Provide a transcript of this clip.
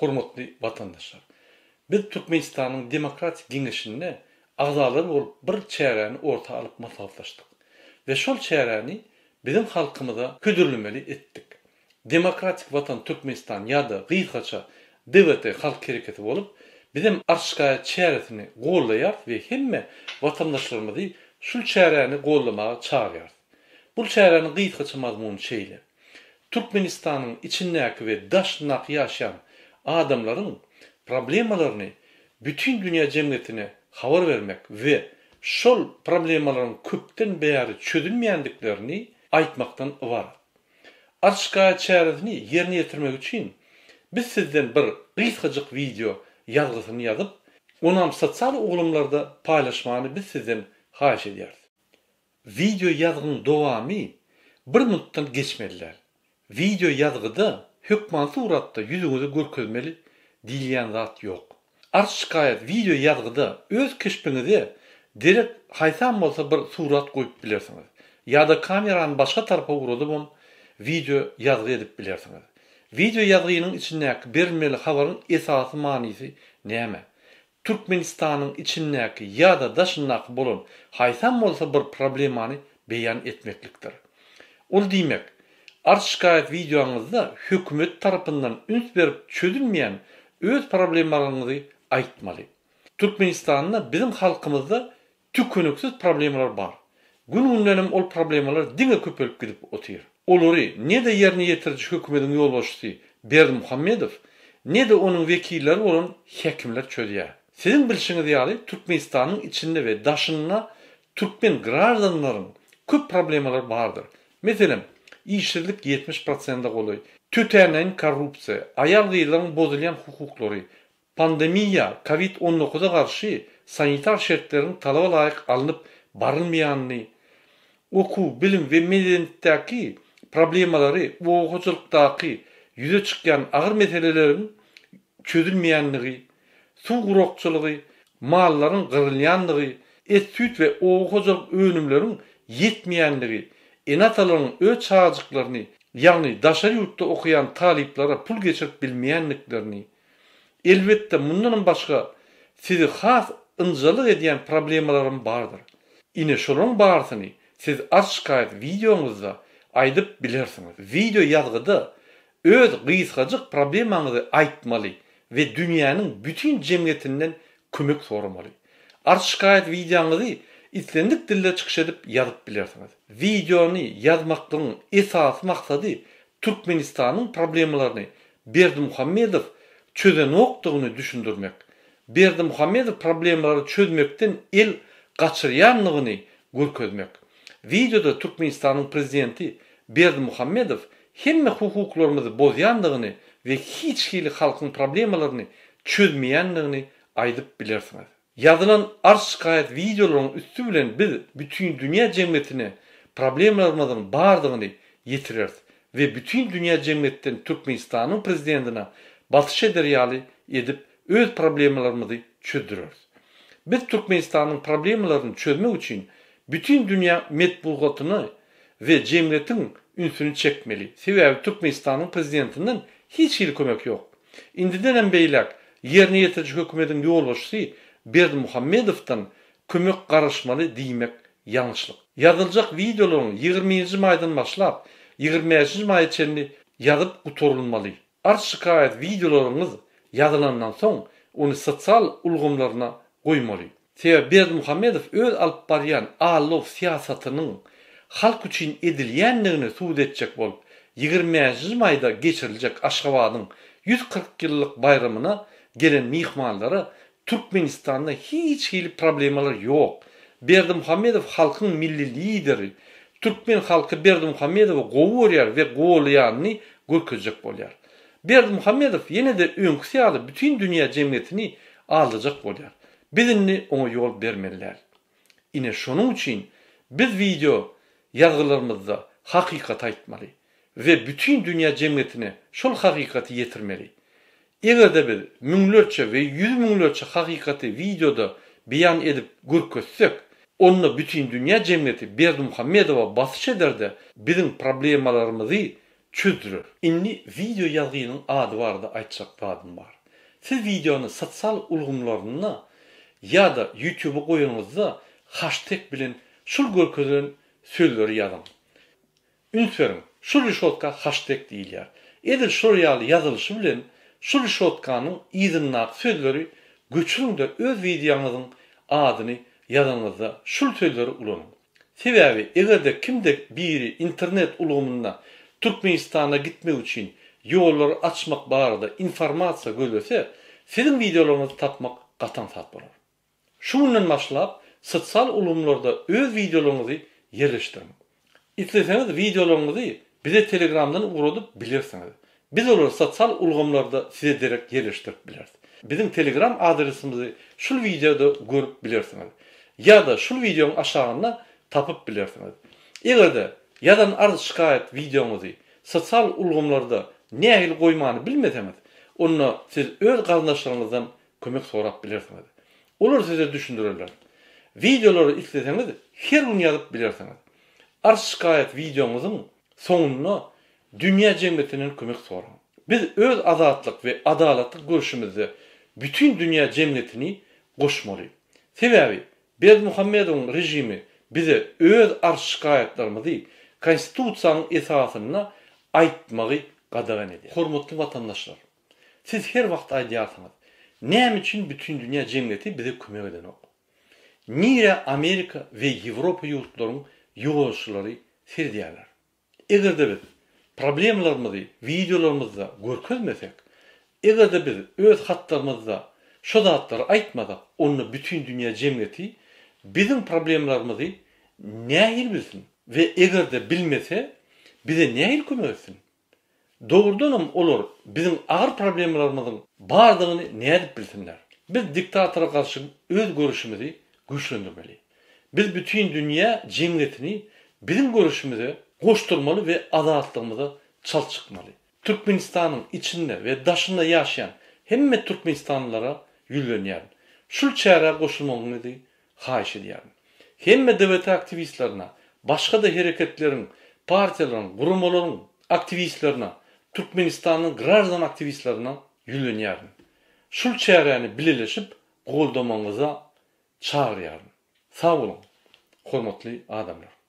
Hormatly vatandaşlar. Biz Türkmenistanyň demokratik giňeşine agzalar bolup bir çäräni orta alyp maslahatlaşdyk. Ve şol çäräni bizim halkymyza ködürlemeli etdik. Demokratik vatan Türkmenistan ýa-da gysgaça DWT halk hereketi bolup bizim arşgaýa çäresini gollaýar we hemme vatandaşlarymyzy şol çäräni gollamaga çağırýar. Bu çäräniň gysgaça mazmuny şeýle. Türkmenistanyň içindäki we daşnak ýaşaýan adamlaryň problemalaryny bütün dünýä jemgyýetine habar vermek we şol problemalaryň köpden bäri çözülmeýändiklerini aýtmakdan ibaret. Arşgaýa çäresini ýerine ýetirmek üçin biz sizden bir gysgaçyk video ýazgysyny ýazyp, onu sosial uglumlarda paýlaşmagyny biz sizden haýyş edýäris. Video ýazgyň dowamy 1 minutdan geçmeliler. Video ýazgyda hökman suratda ýüzüňizi görkezmeli diýilýän zat ýok. Arşgaýa video ýazgyda öz keşpiňizde direkt haýsam bolsa bir surat goýup bilersiňiz. Ýa-da kamerany başga tarafa urudyp video ýazgy edip bilersiňiz. Video ýazgynyň içindäki berilmeli habaryň esasy manysy näme? Türkmenistanyň içindäki ýa-da daşyndaky bolan haýsam bolsa bir problemany beýan etmeklikdir. Ol diýmek, arşgaýa videoňyzda hökümet tarapyndan üns berip çözülmeýän öz problemlaryňyzy aýtmaly. Türkmenistanda bizim halkymyzda tükünüksiz problemler bar. Gün-günem ol problemler diňe köpelip gidip otyr. Olary nede ýerine ýetirjek hökümetiň ýolbaşçysy Berdimuhammedow, nede onuň wekilleri bolan häkimler çözýär. Sizin bilişiňiz ýaly Türkmenistanyň içinde we daşynda türkmen gradanlaryň köp problemler bardyr. Meselem, işçilik 70% goly, tütänen korrupsiýa, aýal gyýlaryň bozulýan hukuklary, pandemiýa, COVID-19'a garşy sanitar şertleriniň talaba laýyk alınıp barylmaýanyny, oku, bilim we medeniyetdäki problemalary, oguçylykdaky ýüze çykýan agyr meselelerin çözülmeýänligi, suw gurokçylygy, mallaryň gyrylýanlygy, et, süt we oguçylyk önümleriň ýetmeýänligi, enatalaryň öz çağjyklaryny, ýagny daşary ýurtda okuyan taliplara pul geçirip bilmeýänliklerini, elbetde mundan başga sizi has ynjylyk edýän problemlaryň bardyr. Ine şolaryň barsyny siz arşgaýa videoňyzda aýdyp bilersiňiz. Video ýazgyda öz gysgaçyk problemaňyzy aýtmaly we dünýäniň bütün jemgyýetinden kömek soramaly. Arşgaýa videoňyzy islendik dilde çykyş edip ýazyp bilersiňiz. Videony ýazmakdyň esas maksady Türkmenistanyň problemlaryny Berdimuhammedow çözenokdygyny düşündirmek. Berdimuhammedow problemlary çözmekden el gaçyrýanlygyny görkezmek. Videoda Türkmenistanyň prezidenti Berdimuhammedow hemme hukuklarymyzy bozýanlygyny we hiç hili halkyň problemalaryny çözmeýänligini aýdyp bilersiňiz. Ýazylan arşgaýa videolaryň üstü bilen biz bütün dünýä jemgyýetine problemlarymyzyň bardygyny ýetireriz we bütün dünýä jemgyýetden Türkmenistanyň prezidentine batyş ederýaly edip öz problemlarymyzy çözdüreriz. Biz Türkmenistanyň problemlaryny çözmek üçin bütün dünýä medeniýetini we jemgyýetiň ünsüni çekmeli. Sebäbi Türkmenistanyň prezidentinden hiç hili kömek ýok. Indiden beýlek ýerine ýetirjek hökümetiň ýolbaşçysy Berdimuhammedowdan kömek garaşmaly diýmek ýalňyşlyk. Ýazyljak videolaryň 20-nji maýdan başlap 25-nji maý içinde ýazyp uturulmaly. Arşgaýa videolaryňyz ýazylandan soň onu sosial ulgamlaryna goýmaly. Sebäbi Berdimuhammedow öz alyp barýan alov siýasatynyň halk üçin edilýänligini suwd etjek bolup 20-nji maýda geçiriljek Aşgabatyň 140 ýyllyk bayramyna gelen mihmanlara Türkmenistanda hiç hili problemler ýok. Berdimuhammedow halkyň milli lideri, Türkmen halky Berdimuhammedowy gowurýar we gowulýanyny görkezjek bolýar. Berdimuhammedow ýene-de öňküsi alyp bütün dünýä jemgyýetini aldajak bolýar. Bizini oňa ýol bermeliler. Ine şonuň üçin biz video ýazgylarymyzda hakykat aýtmaly we bütün dünýä jemgyýetine şol hakykaty ýetirmeli. Egerde biz müňlerçe we ýüz müňlerçe hakykaty videoda beýan edip görkezsek, onu bütün dünýä jemgyýeti Berdimuhammedowa basyş eder-de biziň problemalarymizy çözdürür. Inni video yazgıyının adı var da aytacak adım var. Siz videonu sosyal ulgumlarına ya da YouTube'a koyunuzda hashtag bilen şul görkezlen sözleri yazın. Ünsverin, şul rişotka hashtag değil ya. Edir şuryalı yazılışı bilen şul rişotkanın izinnak sözleri göçürün de öz videonuzun adını yazınızda şul sözleri ulanın. Sebebi egerde kimde biri internet ulgumunda Türkmenistan'a gitmek için yolları açmak barada informasiya görülse, sizin videolarınızı tapmak qatan sat bolar. Şundan başlap, sosyal ulgumlarda öz videolarınızı yerleştirin. İsteseniz videolarınızı bize Telegram'dan uğradıp bilirsiniz. Biz olur sosyal ulgumlarda size direkt yerleştirip biliriz. Bizim Telegram adresimizi şu videoda görüp bilirsiniz. Ya da şu videonun aşağına tapıp bilirsiniz. Egerde yadan arz şikayet videomuzu sosyal ulgumlarda nähil goýmany bilmeseniz, onu siz öz gardaşlaryňyzdan kömek sorap bilirsiniz. Olar size düşündürürler. Videoları isteseniz her gün yazıp bilirsiniz. Arz şikayet videomuzun sonuna dünya cemiyetinden kömek sorun. Biz öz azatlyk ve adalatlyk görüşümizde bütün dünya cemiyetini goşmalıyız. Sebebi Bez Muhammedowň rejimi bize öz arz şikayetlerimizi konstitusiýanyň esasyna aýtmagy gadagan eder. Hormatly vatandaşlar, siz her wagt aýdýarsyňyz, näme üçin bütün dünya cemiyeti bize kömek edenok? Nire Amerika ve Ýewropa ýurtlarynyň ýoguşlary serdiýärler. Egerde biz problemlerimizi videolarymyzda görkezmesek, egerde biz öz hatlarymyzda şu zatları aýtmadak, onu bütün dünya cemiyeti bizim problemlerimizi nähil bilsin ve egerde bilmese bize nähil kömek etsin. Doğrudanam olur bizim ağır problemlerimizin bardygyny nädip bilsinler. Biz diktatora karşı öz görüşümüzi güçlendirmeli. Biz bütün dünya cemiyetini bizim görüşümüze koşturmalı ve adaletliğimize çalçıkmalı. Türkmenistan'ın içinde ve daşında yaşayan hemme Türkmenistanlılara ýülenýär. Şul çäre goşulmagyny haýyş edýär. Hemme devlet aktivistlerine, başka da hareketlerin, partiýalaryň, gurumalaryň aktivistlerine, Türkmenistan'ın grazdan aktivistlerine ýülenýär. Şul çäreni bileşip goldamaňyza çağırýar. Sağ olun, hormatly adamlar.